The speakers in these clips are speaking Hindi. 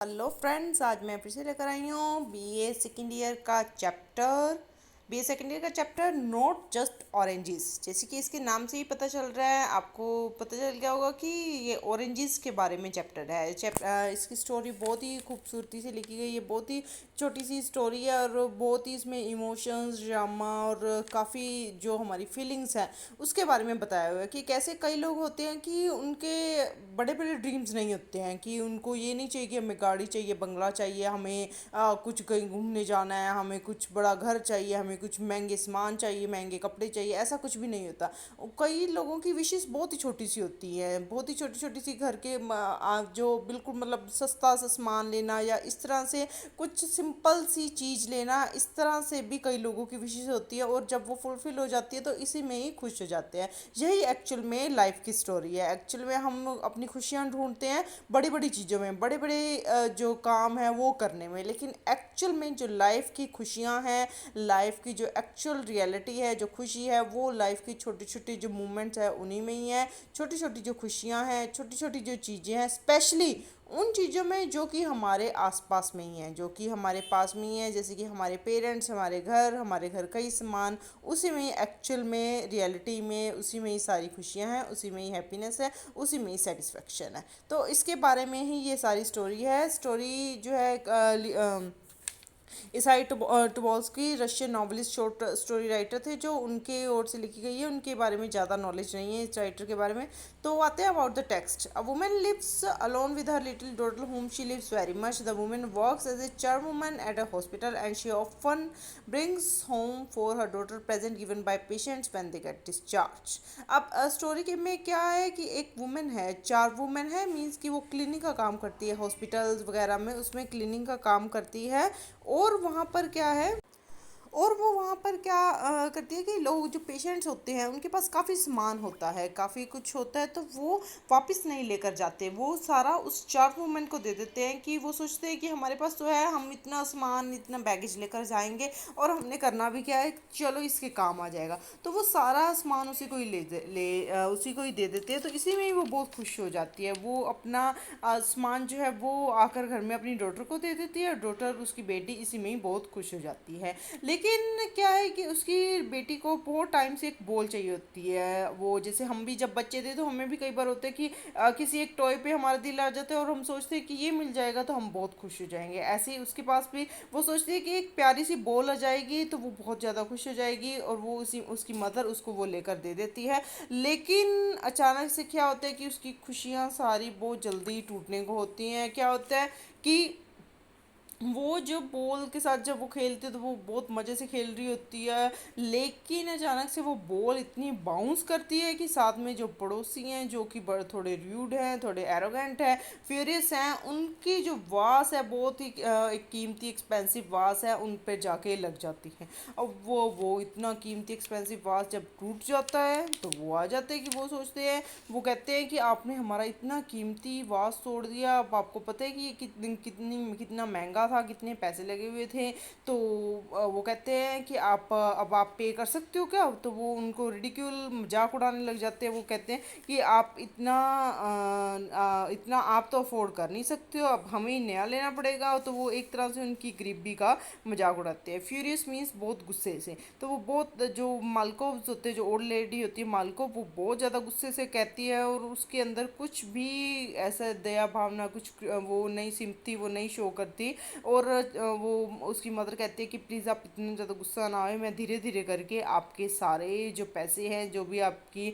हेलो फ्रेंड्स, आज मैं फिर से लेकर आई हूँ बी ए सेकेंड ईयर का चैप्टर नॉट जस्ट ऑरेंजेस। जैसे कि इसके नाम से ही पता चल रहा है, आपको पता चल गया होगा कि ये ऑरेंजेस के बारे में चैप्टर है। इसकी स्टोरी बहुत ही खूबसूरती से लिखी गई है। बहुत ही छोटी सी स्टोरी है और बहुत ही इसमें इमोशंस, ड्रामा और काफ़ी जो हमारी फीलिंग्स हैं उसके बारे में बताया हुआ है कि कैसे कई लोग होते हैं कि उनके बड़े बड़े ड्रीम्स नहीं होते हैं, कि उनको ये नहीं चाहिए कि हमें गाड़ी चाहिए, बंगला चाहिए, हमें कुछ कहीं घूमने जाना है, हमें कुछ बड़ा घर चाहिए, हमें कुछ महंगे सामान चाहिए, महंगे कपड़े चाहिए। ऐसा कुछ भी नहीं होता। कई लोगों की विशेष बहुत ही छोटी सी होती हैं, बहुत ही छोटी छोटी सी घर के जो बिल्कुल मतलब सस्ता सा सामान लेना या इस तरह से कुछ सिंपल सी चीज़ लेना, इस तरह से भी कई लोगों की विशेष होती है। और जब वो फुलफिल हो जाती है तो इसी में ही खुश हो जाते हैं। यही एक्चुअल में लाइफ की स्टोरी है। एक्चुअल में हम अपनी खुशियाँ ढूंढते हैं बड़ी बड़ी चीज़ों में, बड़े बड़े जो काम है वो करने में, लेकिन एक्चुअल में जो लाइफ की खुशियाँ हैं, लाइफ की जो एक्चुअल रियलिटी है, जो खुशी है, वो लाइफ की छोटी छोटी जो मोमेंट्स है उन्हीं में ही है। छोटी छोटी जो खुशियाँ हैं, छोटी छोटी जो चीज़ें हैं, स्पेशली उन चीज़ों में जो कि हमारे आसपास में ही हैं, जो कि हमारे पास में ही है, जैसे कि हमारे पेरेंट्स, हमारे घर का ही सामान, उसी में ही एक्चुअल में रियलिटी में उसी में ही सारी खुशियाँ हैं, उसी में ही हैप्पीनेस है, उसी में ही सेटिस्फेक्शन है। तो इसके बारे में ही ये सारी स्टोरी है। स्टोरी जो है इसाई टुबॉल्स्की Russian novelist, short story writer थे, जो उनके ओर से लिखी गई है। उनके बारे में ज़्यादा नॉलेज नहीं है इस राइटर के बारे में। तो आते हैं about the text. A woman lives alone with her little daughter whom she lives very much. The woman works as a charwoman at a hospital and she often brings home for her daughter present given by patients when they get discharged. अब स्टोरी के में क्या है कि एक वुमेन है, चार वुमेन है, मीन्स कि वो क्लिनिक का काम करती है हॉस्पिटल्स वगैरह में, उसमें क्लिनिक का काम करती है। और वहाँ पर क्या है, और वो वहाँ पर क्या करती है कि लोग जो पेशेंट्स होते हैं उनके पास काफ़ी सामान होता है, काफ़ी कुछ होता है, तो वो वापस नहीं लेकर जाते। वो सारा उस चार वुमेन को दे देते हैं, कि वो सोचते हैं कि हमारे पास तो है, हम इतना सामान, इतना बैगेज लेकर जाएंगे और हमने करना भी क्या है, चलो इसके काम आ जाएगा। तो वो सारा सामान उसी को ही उसी को ही दे देते हैं। तो इसी में ही वो बहुत खुश हो जाती है। वो अपना सामान जो है वो आकर घर में अपनी डॉटर को दे देती है, और डॉटर, उसकी बेटी, इसी में ही बहुत खुश हो जाती है। लेकिन क्या है कि उसकी बेटी को बहुत टाइम से एक बॉल चाहिए होती है। वो जैसे हम भी जब बच्चे थे तो हमें भी कई बार होता है कि किसी एक टॉय पे हमारा दिल आ जाता है और हम सोचते हैं कि ये मिल जाएगा तो हम बहुत खुश हो जाएंगे। ऐसे ही उसके पास भी वो सोचती है कि एक प्यारी सी बॉल आ जाएगी तो वो बहुत ज़्यादा खुश हो जाएगी, और वो उसी उसकी मदर उसको वो लेकर दे देती है। लेकिन अचानक से क्या होता है कि उसकी खुशियाँ सारी बहुत जल्दी टूटने को होती हैं। क्या होता है कि वो जो बॉल के साथ जब वो खेलती है तो वो बहुत मज़े से खेल रही होती है, लेकिन अचानक से वो बॉल इतनी बाउंस करती है कि साथ में जो पड़ोसी हैं, जो कि बड़े थोड़े र्यूड हैं, थोड़े एरोगेंट हैं, फ्यूरियस हैं, उनकी जो वास है, बहुत ही एक कीमती एक्सपेंसिव वास है, उन पर जाके लग जाती है। अब वो इतना कीमती एक्सपेंसिव वास जब टूट जाता है तो वो आ जाते हैं कि वो सोचते हैं, वो कहते हैं कि आपने हमारा इतना कीमती वास तोड़ दिया। अब आपको पता है कि ये कितना महंगा था, कितने पैसे लगे हुए थे। तो वो कहते हैं कि अब आप पे कर सकते हो क्या। तो वो उनको रिडिक्यूल, मजाक उड़ाने लग जाते हैं। वो कहते हैं कि आप इतना आप तो अफोर्ड कर नहीं सकते हो, अब हमें ही नया लेना पड़ेगा। तो वो एक तरह से उनकी गरीबी का मजाक उड़ाते हैं। फ्यूरियस मीन्स बहुत गुस्से से। तो वो बहुत, जो मालकोव्स होते हैं, जो ओल्ड लेडी होती है मालकोव, वो बहुत ज़्यादा गुस्से से कहती है, और उसके अंदर कुछ भी ऐसा दया भावना, कुछ वो नहीं, सिम्पथी वो नहीं शो करती। और वो उसकी मदर कहती है कि प्लीज़ आप इतना ज़्यादा गुस्सा ना आए, मैं धीरे धीरे करके आपके सारे जो पैसे हैं, जो भी आपकी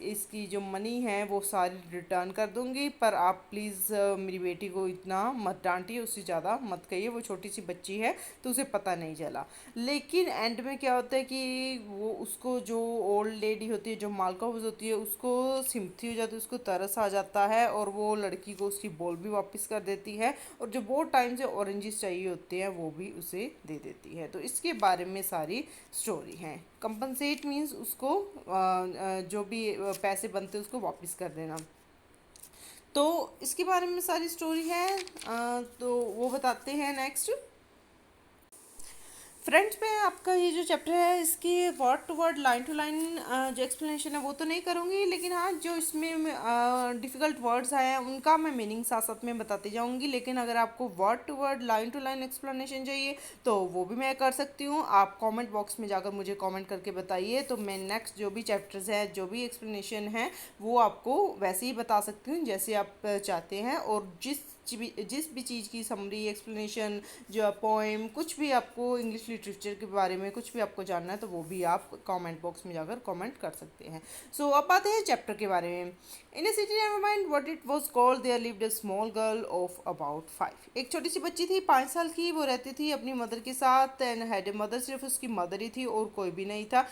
इसकी जो मनी है वो सारी रिटर्न कर दूंगी, पर आप प्लीज़ मेरी बेटी को इतना मत डांटिए, उससे ज़्यादा मत कहिए, वो छोटी सी बच्ची है तो उसे पता नहीं चला। लेकिन एंड में क्या होता है कि वो, उसको जो ओल्ड लेडी होती है, जो मालका हाउस होती है, उसको सिम्पथी हो जाती है, उसको तरस आ जाता है, और वो लड़की को उसकी बॉल भी वापस कर देती है, और जो बहुत टाइम से ऑरेंजेस चाहिए होते हैं वो भी उसे दे देती है। तो इसके बारे में सारी स्टोरी है। कंपनसेट मीन्स उसको जो भी पैसे बनते हैं उसको वापस कर देना। तो इसके बारे में सारी स्टोरी है। तो वो बताते हैं नेक्स्ट। फ्रेंड्स में आपका ये जो चैप्टर है इसकी word to word line to line जो एक्सप्लेनेशन है वो तो नहीं करूँगी, लेकिन हाँ जो इसमें डिफ़िकल्ट वर्ड्स आए हैं उनका मैं मीनिंग साथ साथ में बताती जाऊँगी। लेकिन अगर आपको word to word line to line explanation चाहिए तो वो भी मैं कर सकती हूँ। आप कमेंट बॉक्स में जाकर मुझे कमेंट करके बताइए, तो मैं नेक्स्ट जो भी चैप्टर्स हैं जो भी एक्सप्लेनेशन है वो आपको वैसे ही बता सकती हूँ जैसे आप चाहते हैं। और जिस भी चीज़ की समरी एक्सप्लेनेशन जो पोएम कुछ भी आपको इंग्लिश लिटरेचर के बारे में कुछ भी आपको जानना है तो वो भी आप कमेंट बॉक्स में जाकर कमेंट कर सकते हैं। सो अब आते हैं चैप्टर के बारे में। In a city never mind what it was called there lived a small girl of about 5। एक छोटी सी बच्ची थी 5 साल की, वो रहती थी अपनी मदर के साथ एंड हैड ए मदर, सिर्फ उसकी मदर ही थी और कोई भी नहीं था।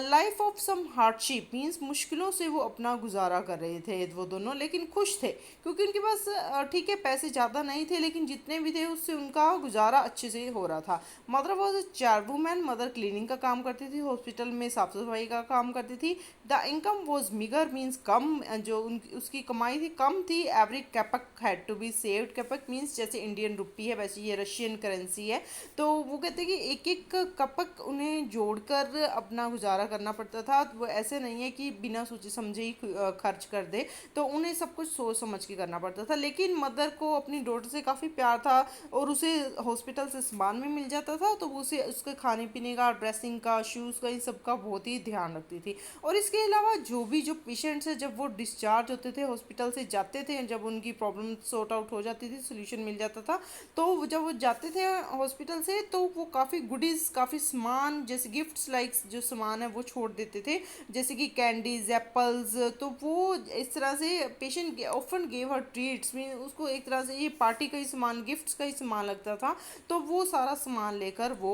Life of some hardship means मुश्किलों से वो अपना गुजारा कर रहे थे वो दोनों, लेकिन खुश थे क्योंकि उनके पास ठीक है पैसे ज़्यादा नहीं थे लेकिन जितने भी थे उससे उनका गुजारा अच्छे से हो रहा था। मदर वॉज अ चार वूमेन, मदर क्लीनिंग का काम करती थी, हॉस्पिटल में साफ सफाई का काम करती थी। The income was meagre means कम, जो उनकी उसकी कमाई थी कम थी। Every kopek had to be saved, kopek means जैसे इंडियन रुपी है वैसे ये रशियन करेंसी है। तो वो कहते हैं कि एक एक कपक उन्हें जोड़कर अपना गुजारा करना पड़ता था। वो ऐसे नहीं है कि बिना सोचे समझे ही खर्च कर दे, तो उन्हें सब कुछ सोच समझ के करना पड़ता था। लेकिन मदर को अपनी डॉटर से काफ़ी प्यार था और उसे हॉस्पिटल से सामान भी मिल जाता था, तो वो उसे उसके खाने पीने का, ड्रेसिंग का, शूज़ का, इन सब का बहुत ही ध्यान रखती थी। और इसके अलावा जो पेशेंट्स हैं जब वो डिस्चार्ज होते थे हॉस्पिटल से जाते थे, जब उनकी प्रॉब्लम सॉर्ट आउट हो जाती थी, सोल्यूशन मिल जाता था, तो जब वो जाते थे हॉस्पिटल से तो वो काफ़ी गुडीज़, काफ़ी सामान जैसे गिफ्ट्स लाइक जो सामान है वो छोड़ देते थे, जैसे कि कैंडीज, एप्पल्स। तो वो इस तरह से patient often gave her treats में, उसको एक तरह से ये पार्टी का ही सामान, गिफ्ट्स का ही सामान लगता था। तो वो सारा सामान लेकर वो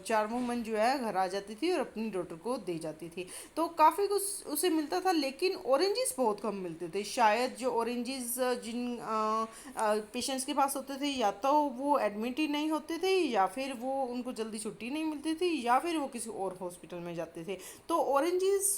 चार वुमन जो है घर आ जाती थी और अपनी डॉटर को दे जाती थी। तो काफ़ी कुछ उसे मिलता था लेकिन ऑरेंजेस बहुत कम मिलते थे। शायद जो ऑरेंजेस जिन पेशेंट्स के पास होते थे या तो वो एडमिट ही नहीं होते थे, या फिर वो उनको जल्दी छुट्टी नहीं मिलती थी, या फिर वो किसी और हॉस्पिटल में जाते थे। तो ऑरेंजेस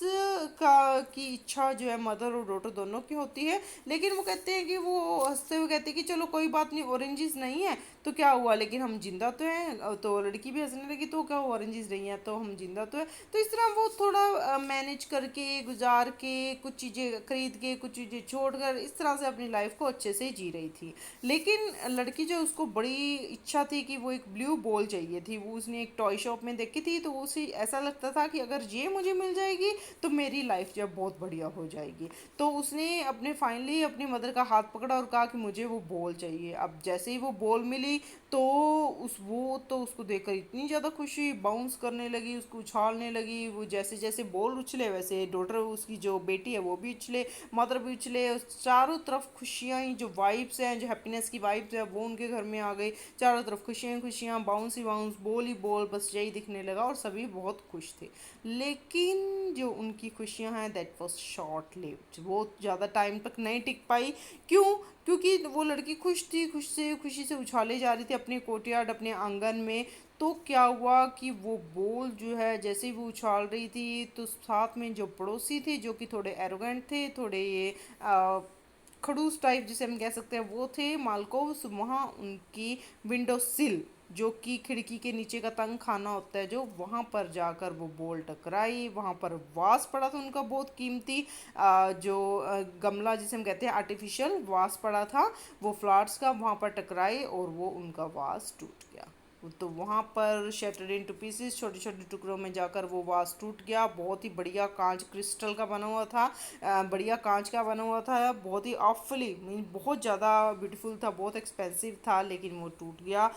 का की इच्छा जो है मदर और डॉटर दोनों की होती है, लेकिन वो कहते हैं कि वो हंसते हुए कहते हैं कि चलो कोई बात नहीं, ऑरेंजेस नहीं है तो क्या हुआ, लेकिन हम जिंदा तो हैं। तो लड़की भी हंसने लगी, तो क्या हुआ, ऑरेंजेस नहीं है तो हम जिंदा तो है। तो इस तरह वो थोड़ा मैनेज करके, गुजार के, कुछ चीज़ें खरीद के, कुछ चीज़ें छोड़ कर, इस तरह से अपनी लाइफ को अच्छे से जी रही थी। लेकिन लड़की जो, उसको बड़ी इच्छा थी कि वो एक ब्लू बॉल चाहिए थी। वो उसने एक टॉय शॉप में देखी थी, तो उसे ऐसा लगता था कि अगर ये मुझे मिल जाएगी तो मेरी लाइफ जो है बहुत बढ़िया हो जाएगी। तो उसने अपने फाइनली अपनी मदर का हाथ पकड़ा और कहा कि मुझे वो बॉल चाहिए। अब जैसे ही वो बॉल मिली तो उसको देखकर इतनी ज़्यादा खुशी, बाउंस करने लगी, उसको उछालने लगी। वो जैसे जैसे बॉल उछले वैसे डॉटर, उसकी जो बेटी है वो भी उछले, मदर भी उछले, चारों तरफ खुशियाँ ही, जो वाइब्स हैं, जो हैप्पीनेस की वाइब्स है वो उनके घर में आ गई। चारों तरफ खुशियाँ ही खुशियाँ, बाउंस ही बाउंस, बॉल ही बॉल, बस यही दिखने लगा और सभी बहुत खुश थे। लेकिन जो उनकी खुशियाँ हैं दैट वॉज शॉर्ट लिव्ड, वो ज़्यादा टाइम तक नहीं टिक पाई। क्यों? क्योंकि वो लड़की खुश थी, खुशी से उछाले जा रही थी अपने कोर्टयार्ड, अपने आंगन में। तो क्या हुआ कि वो बॉल जो है जैसे ही वो उछाल रही थी तो साथ में जो पड़ोसी थे जो कि थोड़े एरोगेंट थे, थोड़े ये खड़ूस टाइप जिसे हम कह सकते हैं वो थे, मालकोव्स, वहाँ उनकी विंडो सिल, जो कि खिड़की के नीचे का तंग खाना होता है जो, वहाँ पर जाकर वो बॉल टकराई। वहाँ पर वास पड़ा था उनका बहुत कीमती, गमला जिसे हम कहते हैं आर्टिफिशियल वास पड़ा था वो फ्लावर्स का, वहाँ पर टकराई और वो उनका वास टूट गया। तो वहाँ पर शैटर्ड इनटू पीसेस, छोटे छोटे टुकड़ों में जाकर वो वास टूट गया। बहुत ही बढ़िया कांच, क्रिस्टल का बना हुआ था, बढ़िया कांच का बना हुआ था, बहुत ही ऑफली मीन बहुत ज़्यादा ब्यूटीफुल था, बहुत एक्सपेंसिव था, लेकिन वो टूट गया।